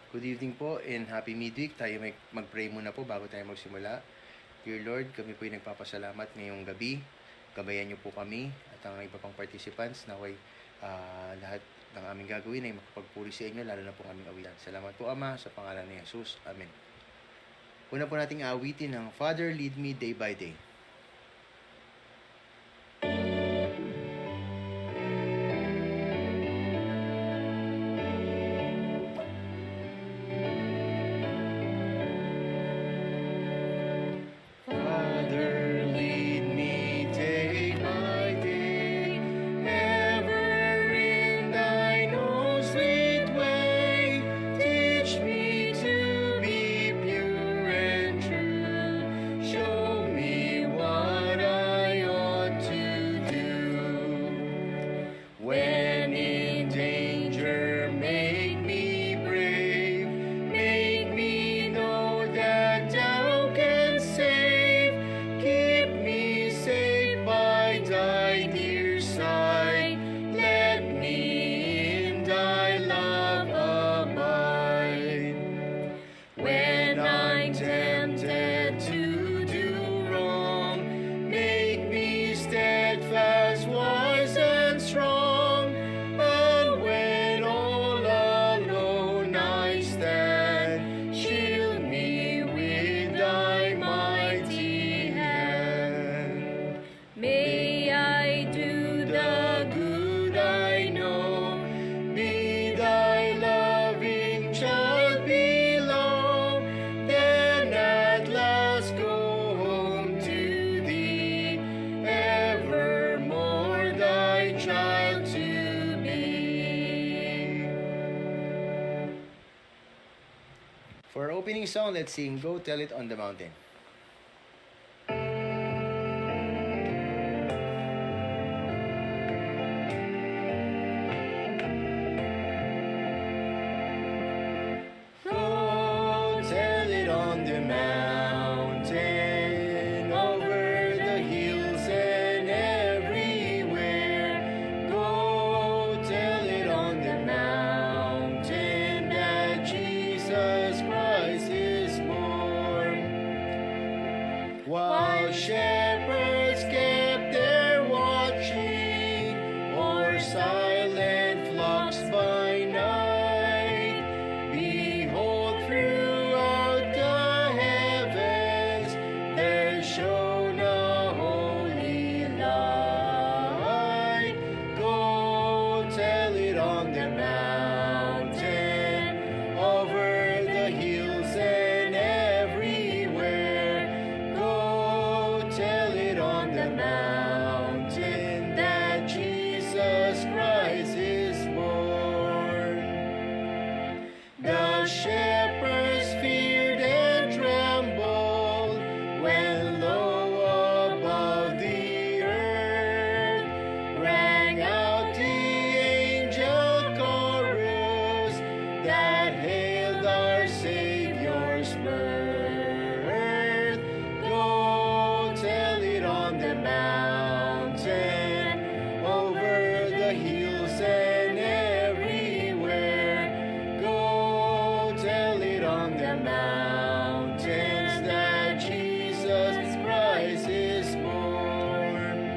Good evening po and happy midweek. Tayo mag-pray muna po bago tayo magsimula. Dear Lord, kami po ay nagpapasalamat ngayong gabi. Gabayan niyo po kami at ang iba pang participants. Naway lahat ng aming gagawin ay makapagpuri sa inyo, lalo na po aming awitan. Salamat po Ama, sa pangalan ni Jesus. Amen. Una po nating awitin ng Father, Lead Me Day by Day. For our opening song, let's sing Go Tell It on the Mountain. Go tell it on the mountain, over the hills and everywhere. Go tell it on the mountain that Jesus Christ is born. While shepherds kept their watching o'er silent flocks by night, behold, throughout the heavens there shone a holy light. Go tell it on the mountain, over the hills and everywhere. Go tell it on the mountain that Jesus Christ is born. The shepherds feared and trembled when low above the earth rang out the angel chorus that hailed our Savior's birth. Go tell it on the mountain, over the hills and everywhere. Go tell it on the mountains that Jesus Christ is born.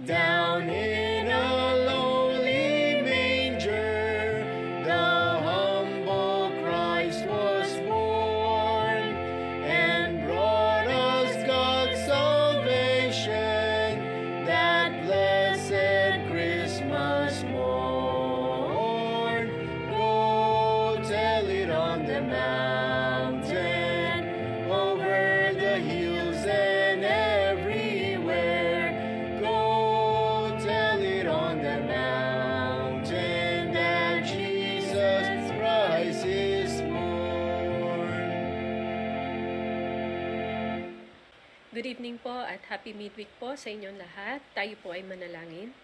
Down in a lowly manger, the humble Christ was born, and brought us God's salvation, that blessed Christmas morn. Go tell it on the mountain, over the hills and everywhere. Go tell it on the mountain that Jesus Christ is born. Good evening po at happy midweek po sa inyong lahat. Tayo po ay manalangin.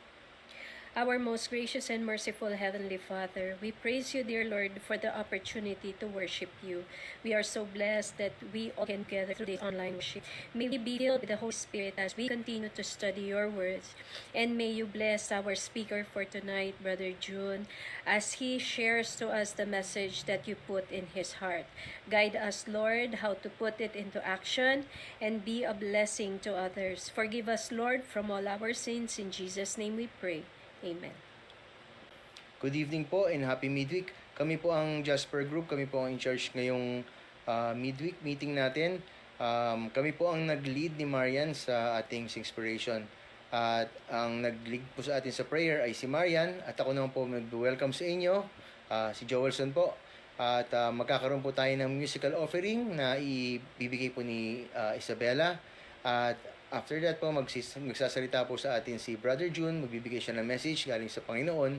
Our most gracious and merciful Heavenly Father, we praise you, dear Lord, for the opportunity to worship you. We are so blessed that we all can gather through this online worship. May we be filled with the Holy Spirit as we continue to study your words. And may you bless our speaker for tonight, Brother June, as he shares to us the message that you put in his heart. Guide us, Lord, how to put it into action and be a blessing to others. Forgive us, Lord, from all our sins. In Jesus' name we pray. Amen. Good evening po and happy midweek. Kami po ang Jasper Group, kami po ang in charge ngayong midweek meeting natin. Kami po ang nag-lead ni Marian sa ating inspiration. At ang nag-lead po sa atin sa prayer ay si Marian at ako naman po mag-welcome sa inyo, si Joelson po. At magkakaroon po tayo ng musical offering na ibibigay po ni Isabella. At after that po, magsasalita po sa atin si Brother June, magbibigay siya ng message galing sa Panginoon.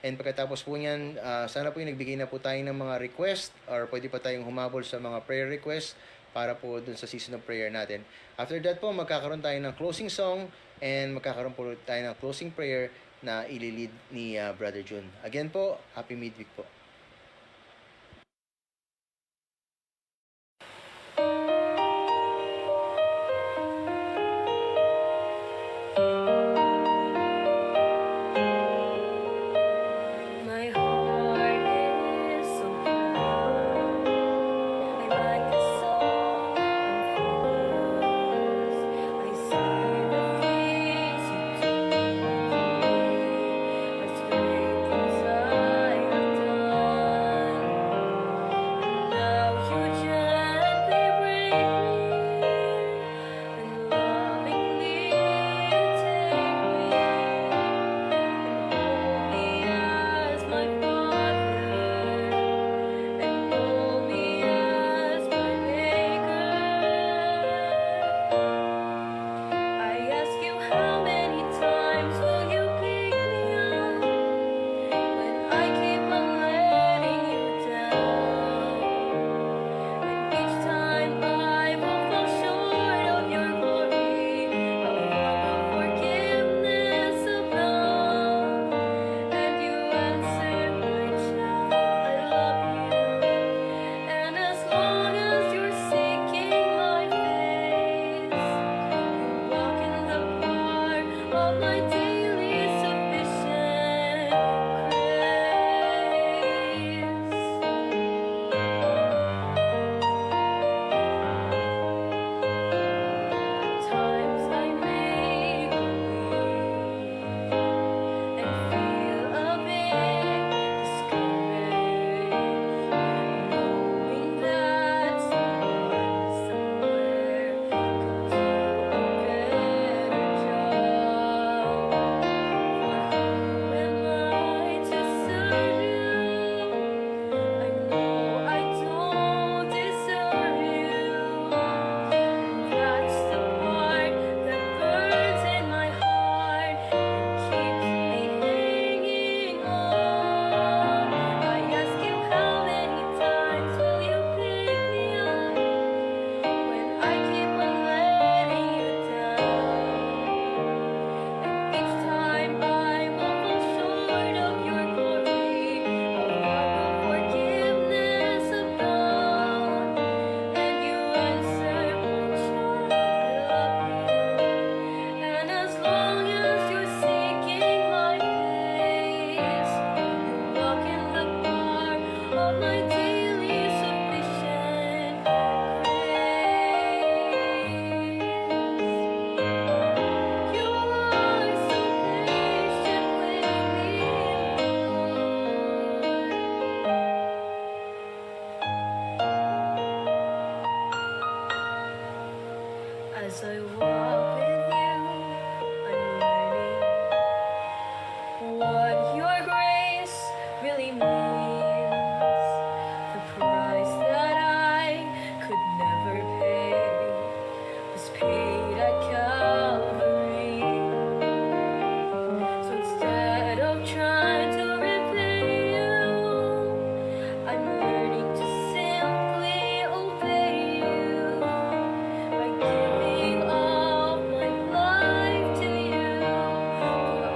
And pagkatapos po niyan, sana po yung nagbigay na po tayo ng mga request or pwede pa tayong humabol sa mga prayer request para po dun sa season of prayer natin. After that po, magkakaroon tayo ng closing song and magkakaroon po tayo ng closing prayer na ililid ni Brother June. Again po, happy midweek po.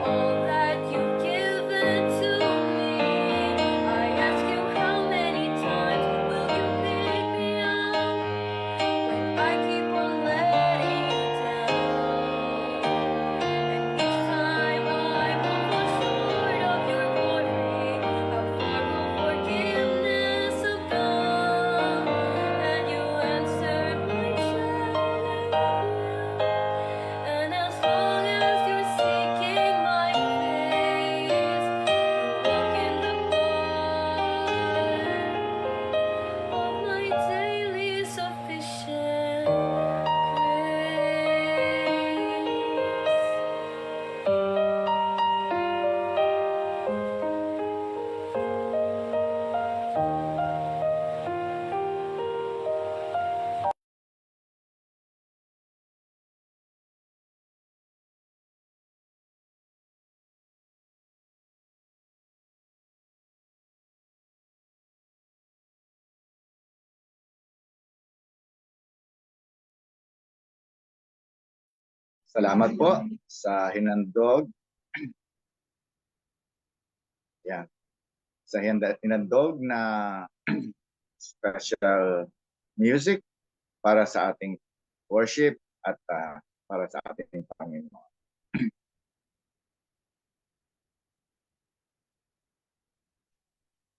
All that you've given. Salamat po sa hinandog. Yan. Sa hinandog na special music para sa ating worship at para sa ating Panginoon.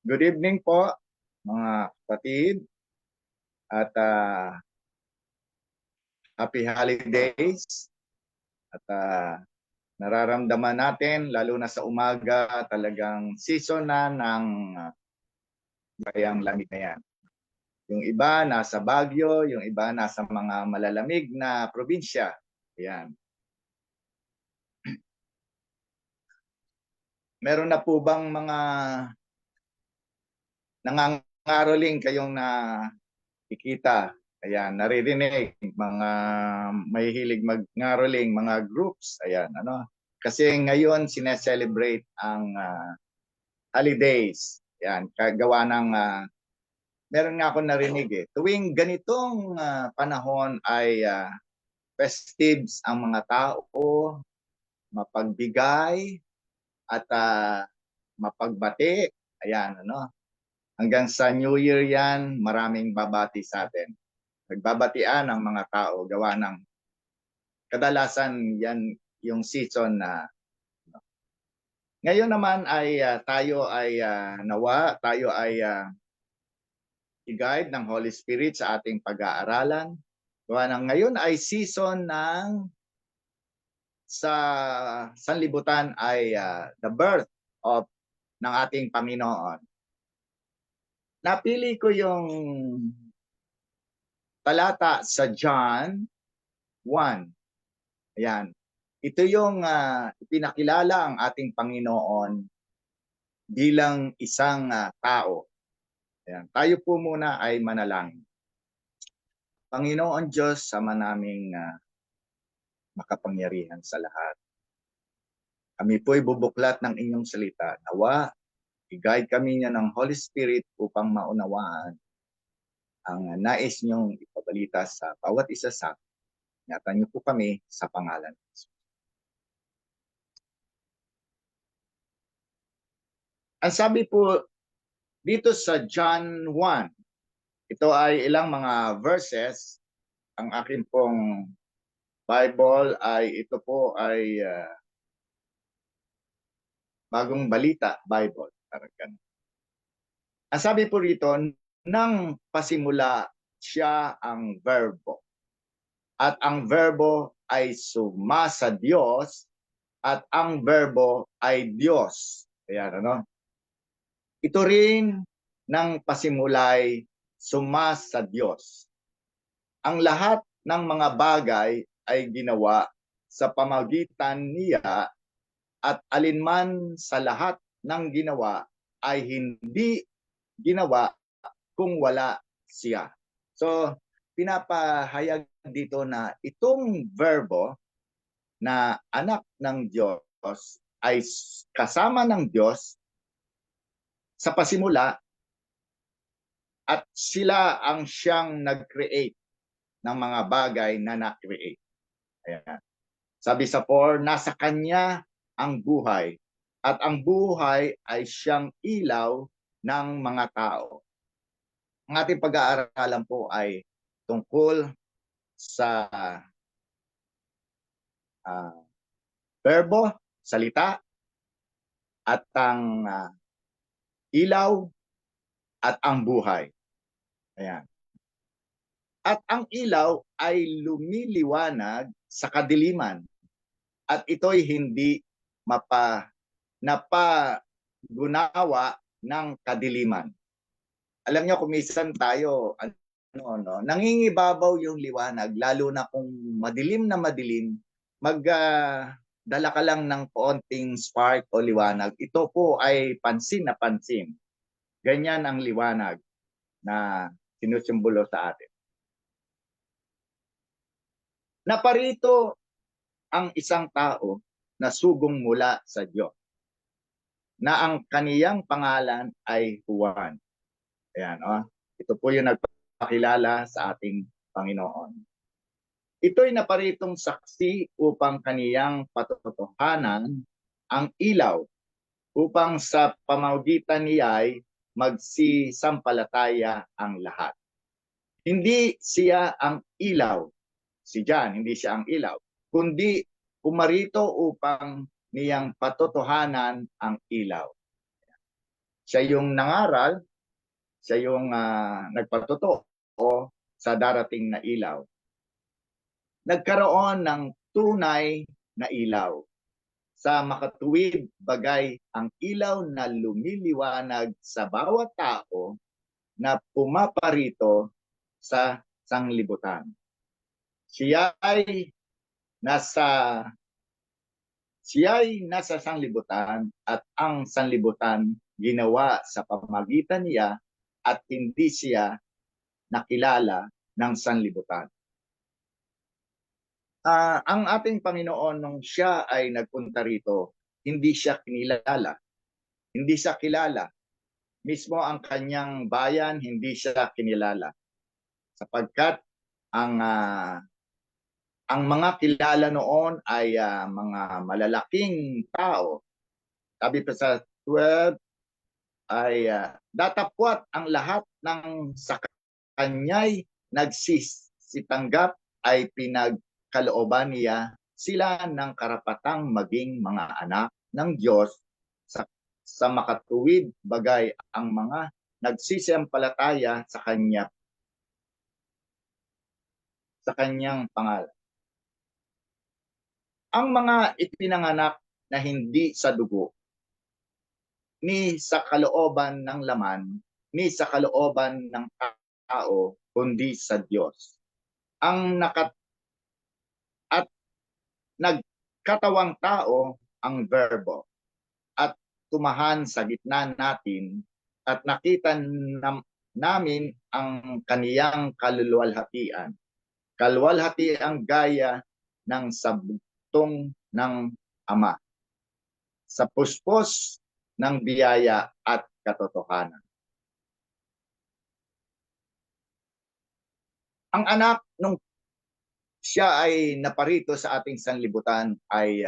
Good evening po mga kapatid at happy holidays at nararamdaman natin lalo na sa umaga talagang season na ng bayang lamig na yan. Yung iba nasa Baguio, yung iba nasa mga malalamig na probinsya. Ayan. Meron na po bang mga nangangaroling kayong nakikita? Ayan, naririnig, mga may hilig mag-ngaroling, mga groups. Ayan, ano? Kasi ngayon sineselebrate ang holidays. Ayan, kagawa ng meron nga ako narinig tuwing ganitong panahon ay festives ang mga tao, mapagbigay at mapagbati. Ayan, ano? Hanggang sa New Year yan, maraming babati sa atin. Nagbabatian ang mga tao, gawa ng kadalasan yan yung season na ngayon naman ay tayo ay nawa, tayo ay i-guide ng Holy Spirit sa ating pag-aaralan. Gawa ng ngayon ay season ng sa sanlibutan ay the birth of ng ating Panginoon. Napili ko yung talata sa John 1. Ayan. Ito yung ipinakilala ang ating Panginoon bilang isang tao. Ayan. Tayo po muna ay manalangin. Panginoon Diyos, sama naming makapangyarihan sa lahat. Kami po ay bubuklat ng inyong salita. Nawa, i-guide kami niya ng Holy Spirit upang maunawaan ang nais niyong ipabalita sa bawat isa sa amin. Ingatan niyo po kami sa pangalan ng Jesus. Ang sabi po dito sa John 1, ito ay ilang mga verses. Ang akin pong Bible ay ito po ay Bagong Balita Bible. Ang sabi po rito, nang pasimula siya ang verbo. At ang verbo ay sumasa Diyos at ang verbo ay Diyos. Ayan, ano? Ito rin nang pasimulay sumasa Diyos. Ang lahat ng mga bagay ay ginawa sa pamagitan niya at alinman sa lahat ng ginawa ay hindi ginawa kung wala siya. So, pinapahayag dito na itong verbo na anak ng Diyos ay kasama ng Diyos sa pasimula at sila ang siyang nag-create ng mga bagay na na-create. Ayan. Sabi sa 4, nasa kanya ang buhay at ang buhay ay siyang ilaw ng mga tao. Ang ating pag-aaralan po ay tungkol sa verbo, salita, at ang ilaw at ang buhay. Ayan. At ang ilaw ay lumiliwanag sa kadiliman at ito'y hindi napagunawa ng kadiliman. Alam niyo, kumisan tayo, nangingibabaw yung liwanag, lalo na kung madilim na madilim, magdala ka lang ng konting spark o liwanag. Ito po ay pansin na pansin. Ganyan ang liwanag na sinusimbolo sa atin. Naparito ang isang tao na sugong mula sa Diyos, na ang kaniyang pangalan ay Juan. Ayan, ito po yung nagpakilala sa ating Panginoon. Ito'y naparitong saksi upang kaniyang patotohanan ang ilaw, upang sa pamamagitan niya'y magsisampalataya ang lahat. Hindi siya ang ilaw, si John, hindi siya ang ilaw, kundi pumarito upang niyang patotohanan ang ilaw. Siya yung nangaral, siya yung nagpatotoo sa darating na ilaw. Nagkaroon ng tunay na ilaw. Sa makatuwid bagay ang ilaw na lumiliwanag sa bawat tao na pumaparito sa sanglibutan. Siya'y nasa sanglibutan at ang sanlibutan ginawa sa pamamagitan niya at hindi siya nakilala ng sanlibutan. Ang ating Panginoon nung siya ay nagpunta rito, hindi siya kinilala. Hindi siya kilala. Mismo ang kanyang bayan, hindi siya kinilala. Sapagkat ang mga kilala noon ay mga malalaking tao. Sabi pa sa 12 ay datapwat ang lahat ng sa kanya'y nagsisitanggap ay pinagkalooban niya sila ng karapatang maging mga anak ng Diyos sa makatuwid bagay ang mga nagsisisampalataya sa kanyang pangalan. Ang mga ipinanganak na hindi sa dugo, ni sa kalooban ng laman, ni sa kalooban ng tao, kundi sa Diyos. At nagkatawang tao ang Verbo at tumahan sa gitna natin at nakita namin ang kaniyang kaluluwalhatian. Kaluluwalhatian gaya ng sabutong ng Ama, sa puspos ng biyaya at katotohanan. Ang anak nung siya ay naparito sa ating sanlibutan ay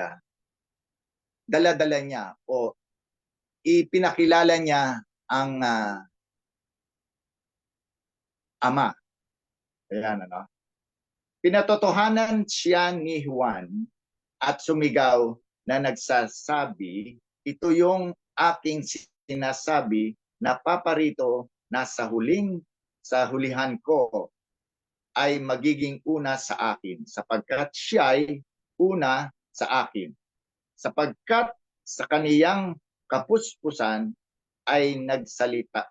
dala-dala niya o ipinakilala niya ang Ama. Ayan, ano? Pinatotohanan siya ni Juan at sumigaw na nagsasabi, ito yung aking sinasabi na paparito na sa hulihan ko ay magiging una sa akin, sapagkat siya'y una sa akin. Sapagkat sa kaniyang kapuspusan ay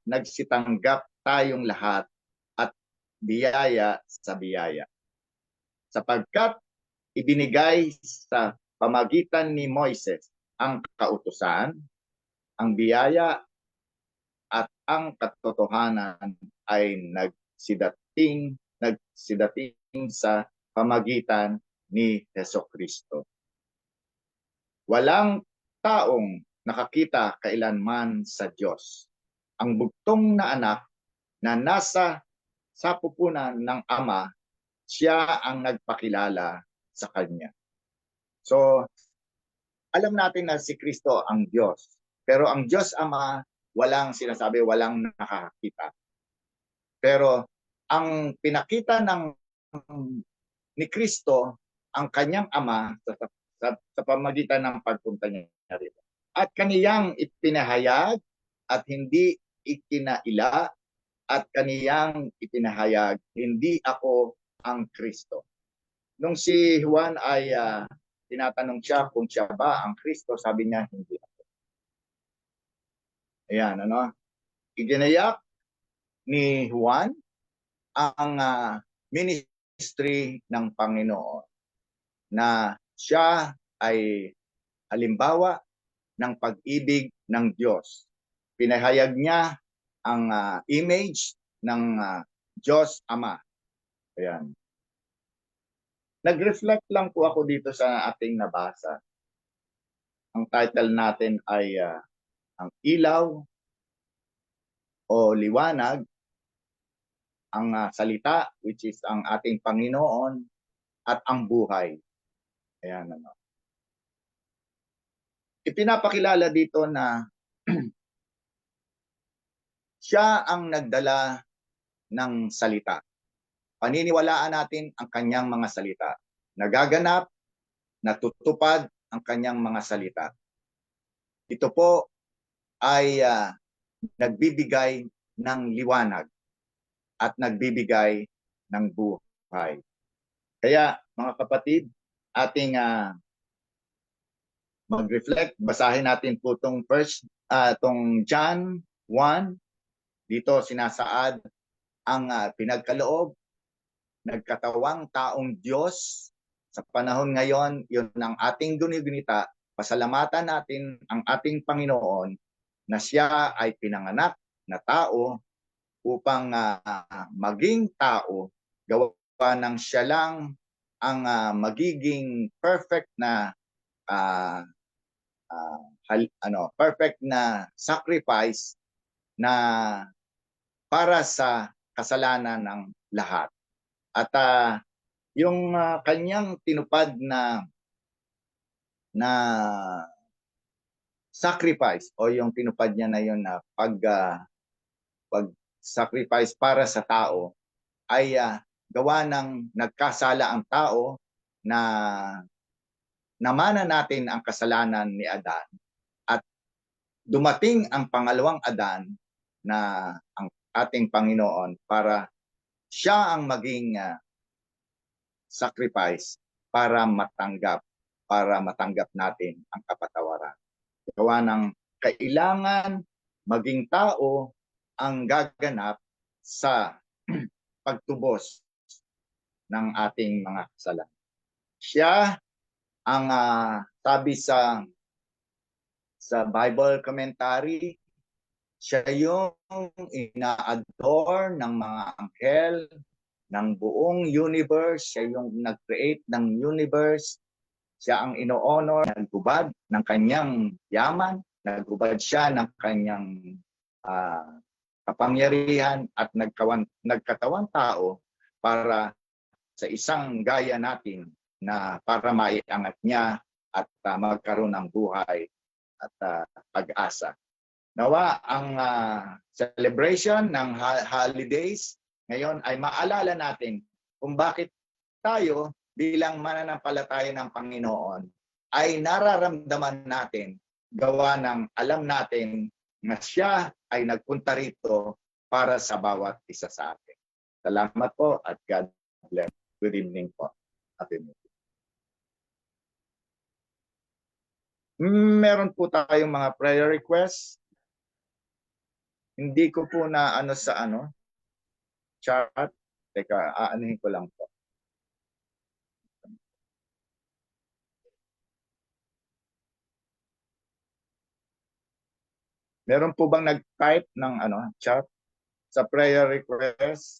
nagsitanggap tayong lahat at biyaya sa biyaya. Sapagkat ibinigay sa pamagitan ni Moises ang kautusan, ang biyaya at ang katotohanan ay nagsidating sa pamagitan ni Hesukristo. Walang taong nakakita kailanman sa Diyos. Ang bugtong na anak na nasa sapupunan ng Ama, siya ang nagpakilala sa Kanya. So, alam natin na si Kristo ang Diyos. Pero ang Diyos Ama, walang sinasabi, walang nakakita. Pero ang pinakita ni Kristo, ang Kanyang Ama sa pamagitan ng pagpunta niya rito. At kaniyang ipinahayag at hindi ikinaila at kaniyang ipinahayag, hindi ako ang Kristo. Nung si Juan ay tinatanong siya kung siya ba ang Kristo, sabi niya, hindi ako. Ayan, ano? Iginayak ni Juan ang ministry ng Panginoon na siya ay halimbawa ng pag-ibig ng Diyos. Pinahayag niya ang image ng Diyos Ama. Ayan. Nag-reflect lang po ako dito sa ating nabasa. Ang title natin ay ang ilaw o liwanag, ang salita which is ang ating Panginoon at ang buhay. Ayan, ano. Ipinapakilala dito na siya ang nagdala ng salita. Paniniwalaan natin ang kanyang mga salita. Nagaganap, natutupad ang kanyang mga salita. Ito po ay nagbibigay ng liwanag at nagbibigay ng buhay. Kaya mga kapatid, ating mag-reflect, basahin natin po itong John 1. Dito sinasaad ang pinagkaloob, nagkatawang taong Diyos. Sa panahon ngayon, yun ang ating guni-gunita. Pasalamatan natin ang ating Panginoon na siya ay pinanganak na tao upang maging tao, gawa ng siya lang ang magiging perfect na perfect na sacrifice na para sa kasalanan ng lahat. At yung kanyang tinupad na sacrifice o yung tinupad niya na yun na pag-sacrifice para sa tao ay gawa ng nagkasala ang tao na namana natin ang kasalanan ni Adan at dumating ang pangalawang Adan na ang ating Panginoon para siya ang maging sacrifice para matanggap natin ang kapatawaran. Gawa ng kailangan maging tao ang gaganap sa pagtubos ng ating mga kasalanan. Siya ang sabi sa Bible commentary, siya yung ina-adore ng mga anghel ng buong universe, siya yung nag-create ng universe, siya ang ino-honor, nagbubad ng kanyang yaman, nagbubad siya ng kanyang kapangyarihan at nagkatawang tao para sa isang gaya natin na para maiangat niya at magkaroon ng buhay at pag-asa. Nawa ang celebration ng holidays ngayon ay maalala natin kung bakit tayo bilang mananampalataya ng Panginoon ay nararamdaman natin gawa ng alam natin na siya ay nagpunta rito para sa bawat isa sa atin. Salamat po at God bless. Good evening po. Meron po tayong mga prayer requests. Hindi ko po na sa chat. Teka, aanuhin ko lang po. Meron po bang nag-type ng chat sa prayer request?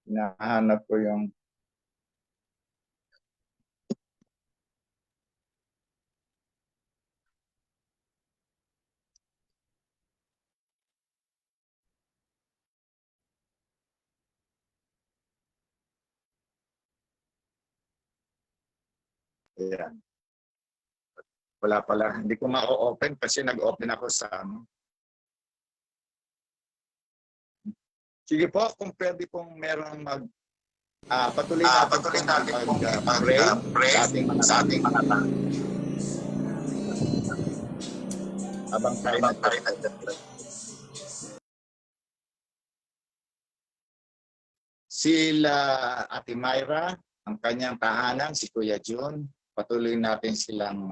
Hinahanap ko yung ayan. Wala pala. Hindi ko ma-open kasi nag-open ako sa Sige po, kung pwede pong meron patuloy natin mag-pray sa ating mga tao. Habang tayo nag-pray. Sila Ate Myra, ang kanyang tahanan, si Kuya June, patuloy natin silang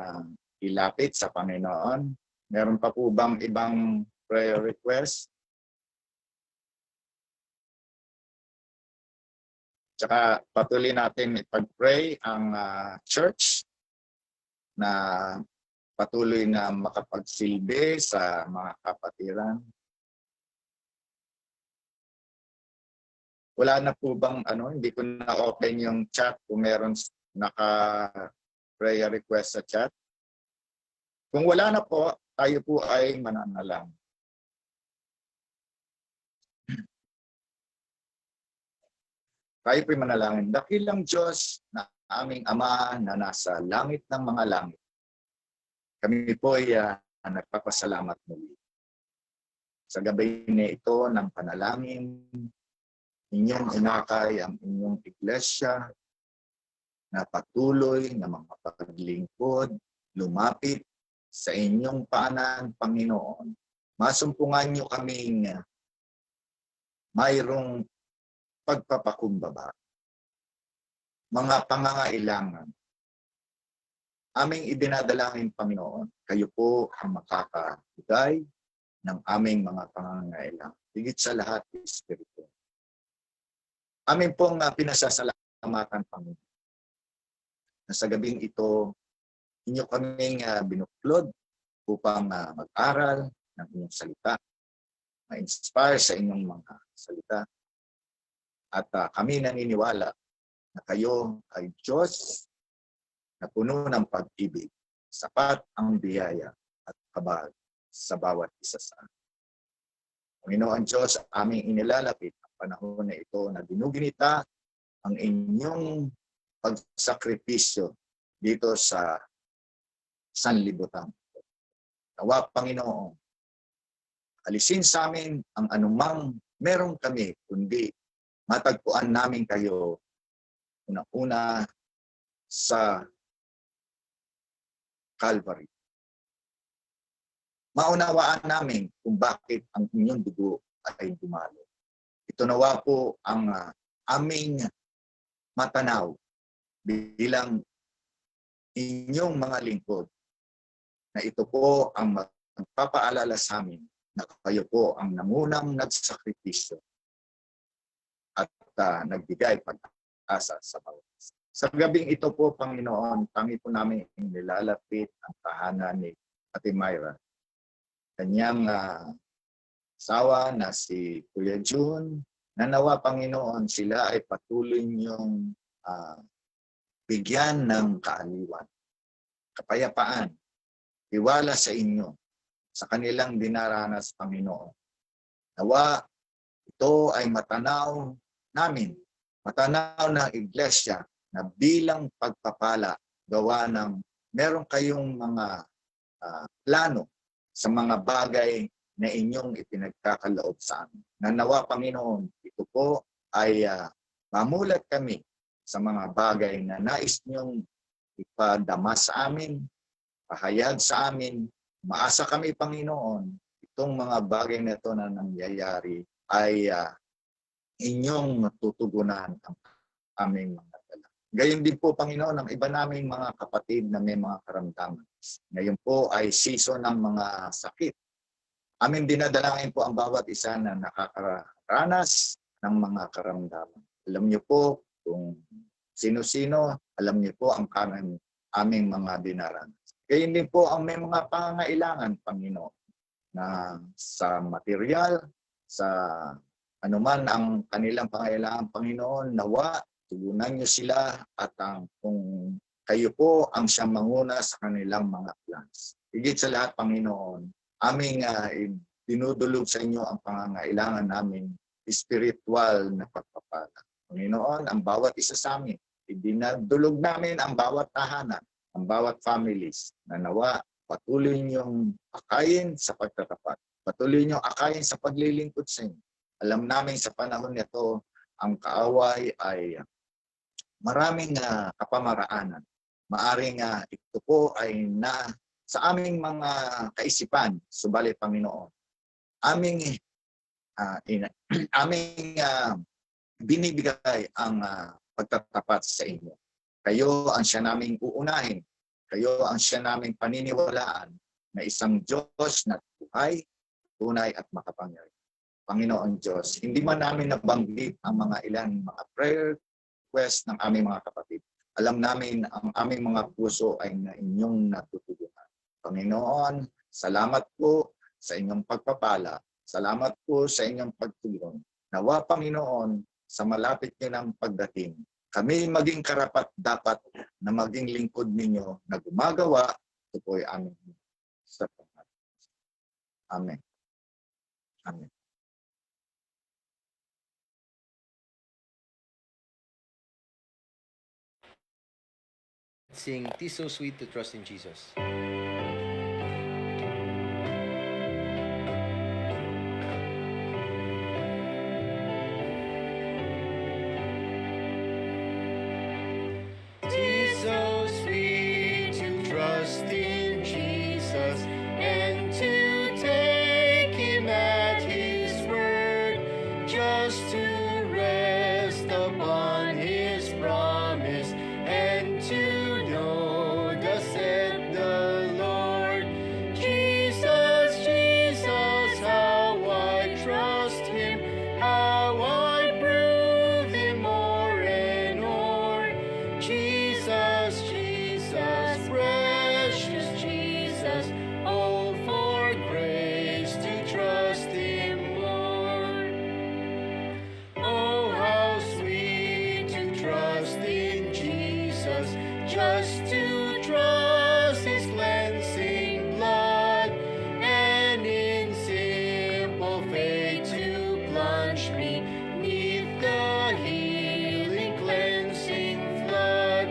ilapit sa Panginoon. Meron pa po bang ibang prayer request? Tsaka patuloy natin ipag-pray ang church na patuloy na makapagsilbi sa mga kapatiran. Wala na po bang hindi ko na open yung chat kung meron naka-prayer request sa chat. Kung wala na po, tayo po ay mananalang. Tayo po'y manalangin. Dakilang Diyos na aming Ama na nasa langit ng mga langit. Kami po'y nagpapasalamat muli. Sa gabi na ito ng panalangin, inyong inakay ang inyong iglesia na patuloy na mga paglingkod, lumapit sa inyong paanan, Panginoon. Masumpungan niyo kaming mayroong pagpapakumbaba, mga pangangailangan. Aming idinadalangin, Panginoon, kayo po ang makakabigay ng aming mga pangangailangan. Higit sa lahat, Espiritu. Amin pong pinasasalamatan, Panginoon, na sa gabing ito, inyo kaming binuklod upang mag-aral ng inyong salita, ma-inspire sa inyong mga salita. At kami naniniwala na kayo ay Diyos na puno ng pag-ibig, sapat ang biyaya at kabag sa bawat isa sa amin. Panginoon Diyos, aming inilalapit ang panahon na ito na dinuginita ang inyong pagsakripisyo dito sa sanlibutan. Nawa, Panginoon, alisin sa amin ang anumang meron kami, kundi matagpuan namin kayo una-una sa Calvary. Maunawaan namin kung bakit ang inyong dugo ay dumalo. Ito nawa po ang aming matanaw bilang inyong mga lingkod na ito po ang magpapaalala sa amin na kayo po ang nangunang nagsakripisyo at nagbigay pag-asa sa bawat isa. Sa gabing ito po, Panginoon, tangi po namin nilalapit ang tahanan ni Ate Myra. Kanyang asawa na si Kuya June, na nawa, Panginoon, sila ay patuloy niyong bigyan ng kaaliwan, kapayapaan, tiwala sa inyo, sa kanilang dinaranas, Panginoon. Nawa, ito ay matanaw namin, matanaw ng iglesia na bilang pagpapala, gawa ng meron kayong mga plano sa mga bagay na inyong ipinagkakaloob sa amin. Na nawa, Panginoon, ito po ay mamulat kami sa mga bagay na nais niyong ipadama sa amin, pahayag sa amin. Maasa kami, Panginoon, itong mga bagay na ito na nangyayari ay inyong tutugunan ang aming mga dala. Gayon din po, Panginoon, ang iba naming mga kapatid na may mga karamdaman. Ngayon po ay season ng mga sakit. Amin dinadalangin po ang bawat isa na nakakaranas ng mga karamdaman. Alam niyo po kung sino-sino, alam niyo po ang aming mga dinaranas. Gayon din po ang may mga pangangailangan, Panginoon, na sa material, sa anuman ang kanilang pangailangan, Panginoon, nawa, tugunan niyo sila at kung kayo po ang siyang manguna sa kanilang mga plans. Higit sa lahat, Panginoon, aming dinudulog sa inyo ang pangangailangan namin spiritual na pagpapala. Panginoon, ang bawat isa sa amin, idinadulog namin ang bawat tahanan, ang bawat families na nawa, patuloy niyong akayin sa pagtatapat. Patuloy niyong akayin sa paglilingkod sa inyo. Alam namin sa panahon nito, ang kaaway ay maraming kapamaraanan. Maaring ito po ay sa aming mga kaisipan, subalit Panginoon, aming binibigay ang pagtatapat sa inyo. Kayo ang siya naming uunahin. Kayo ang siya naming paniniwalaan na isang Diyos na buhay, tunay at makapangyarihan. Panginoon Diyos, hindi man namin nabanggit ang mga ilang mga prayer request ng aming mga kapatid. Alam namin ang aming mga puso ay na inyong natutugunan. Panginoon, salamat po sa inyong pagpapala. Salamat po sa inyong pagtulong. Nawa, Panginoon, sa malapit niyo ng pagdating, kami maging karapat dapat na maging lingkod ninyo na gumagawa. Ito po ay aming sa pangalan. Amen. Amen. Sing "'Tis So Sweet to Trust in Jesus." "'Tis so sweet to trust in Jesus and to take Him at His word, just to rest upon His promise and to know thus said the Lord. Jesus, Jesus, how I trust Him, how I prove Him more and more. Jesus, Jesus, precious Jesus, oh, for grace to trust Him more. Oh, how sweet to trust in Jesus, just to trust His cleansing blood, and in simple faith to plunge me 'neath the healing cleansing flood.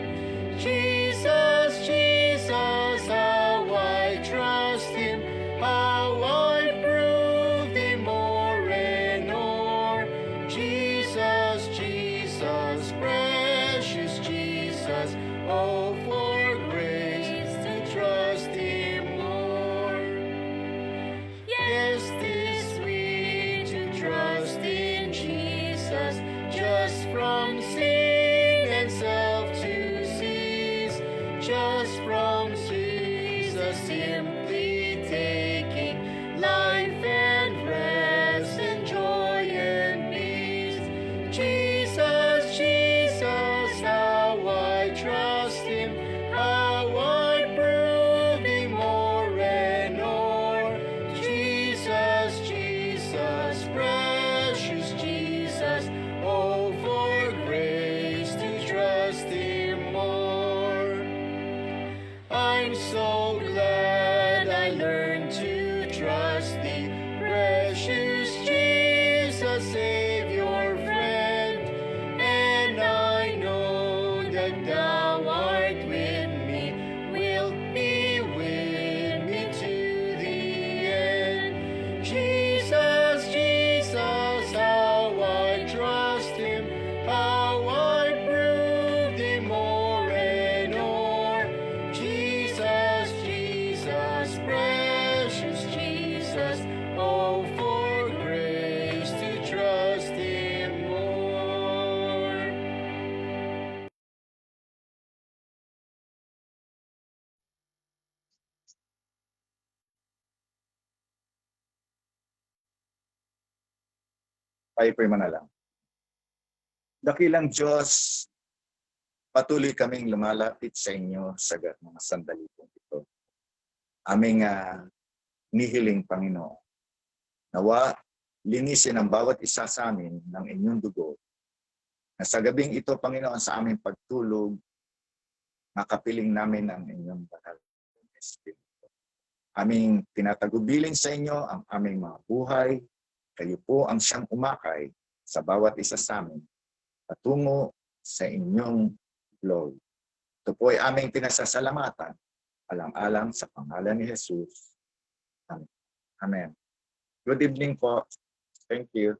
Jesus, Jesus, how I trust Him, how I prove Him more and more. Jesus, Jesus, precious Jesus, oh, for grace to trust Him more. Yes, 'tis sweet to trust in Jesus, just from sin and self to cease, just from Jesus simply taking life and rest and joy and peace. Jesus, Jesus, how I trust Him, how I prove Him more and more. Jesus, Jesus, precious Jesus, oh, for grace to trust Him more. I'm so glad I learned to trust Thee, precious Jesus, Savior, friend, and I know that Thou art with me, wilt be with me to the end. Jesus, Jesus, how I trust Him, how I prove Him more and more. Jesus, Jesus, precious Jesus, oh, for grace to trust Him more. Tayo po'y manalangin. Dakilang Diyos, patuloy kaming lumalapit sa inyo sa mga sandali pong ito. Aming nihiling, Panginoon, nawa linisin ang bawat isa sa amin ng inyong dugo, na sa gabing ito, Panginoon, sa aming pagtulog, makapiling namin ang inyong banal na Espiritu. Aming tinatagubilin sa inyo ang aming mga buhay. Kayo po ang siyang umakay sa bawat isa sa amin patungo sa inyong glory. Ito po ay aming pinasasalamatan alang-alang sa pangalan ni Jesus. Amen. Good evening po. Thank you.